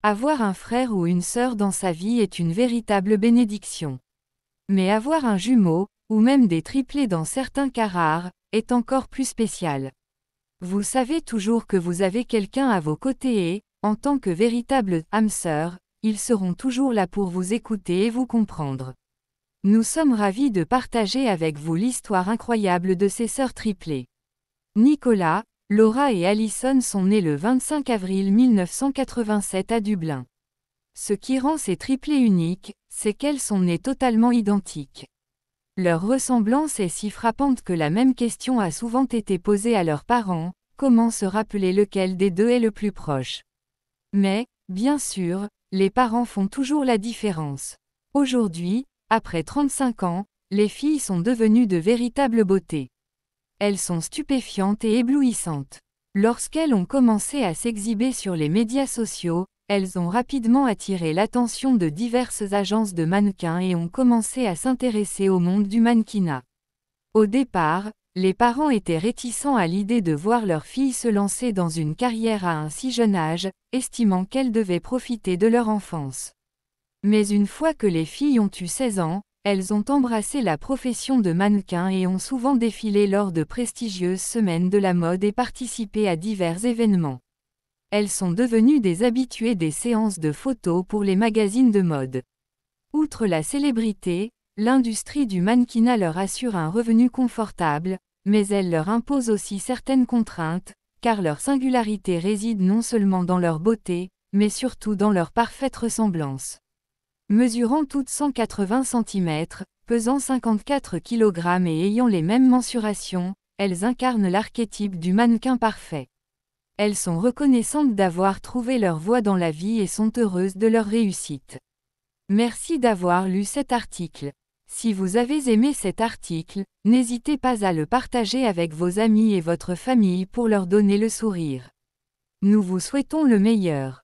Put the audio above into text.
Avoir un frère ou une sœur dans sa vie est une véritable bénédiction. Mais avoir un jumeau, ou même des triplés dans certains cas rares, est encore plus spécial. Vous savez toujours que vous avez quelqu'un à vos côtés et, en tant que véritable âme sœur, ils seront toujours là pour vous écouter et vous comprendre. Nous sommes ravis de partager avec vous l'histoire incroyable de ces sœurs triplées. Nicolas, Laura et Alison sont nés le 25 avril 1987 à Dublin. Ce qui rend ces triplés uniques, c'est qu'elles sont nées totalement identiques. Leur ressemblance est si frappante que la même question a souvent été posée à leurs parents, comment se rappeler lequel des deux est le plus proche. Mais, bien sûr, les parents font toujours la différence. Aujourd'hui, après 35 ans, les filles sont devenues de véritables beautés. Elles sont stupéfiantes et éblouissantes. Lorsqu'elles ont commencé à s'exhiber sur les médias sociaux, elles ont rapidement attiré l'attention de diverses agences de mannequins et ont commencé à s'intéresser au monde du mannequinat. Au départ, les parents étaient réticents à l'idée de voir leur fille se lancer dans une carrière à un si jeune âge, estimant qu'elles devaient profiter de leur enfance. Mais une fois que les filles ont eu 16 ans, elles ont embrassé la profession de mannequin et ont souvent défilé lors de prestigieuses semaines de la mode et participé à divers événements. Elles sont devenues des habituées des séances de photos pour les magazines de mode. Outre la célébrité, l'industrie du mannequinat leur assure un revenu confortable, mais elle leur impose aussi certaines contraintes, car leur singularité réside non seulement dans leur beauté, mais surtout dans leur parfaite ressemblance. Mesurant toutes 180 cm, pesant 54 kg et ayant les mêmes mensurations, elles incarnent l'archétype du mannequin parfait. Elles sont reconnaissantes d'avoir trouvé leur voie dans la vie et sont heureuses de leur réussite. Merci d'avoir lu cet article. Si vous avez aimé cet article, n'hésitez pas à le partager avec vos amis et votre famille pour leur donner le sourire. Nous vous souhaitons le meilleur.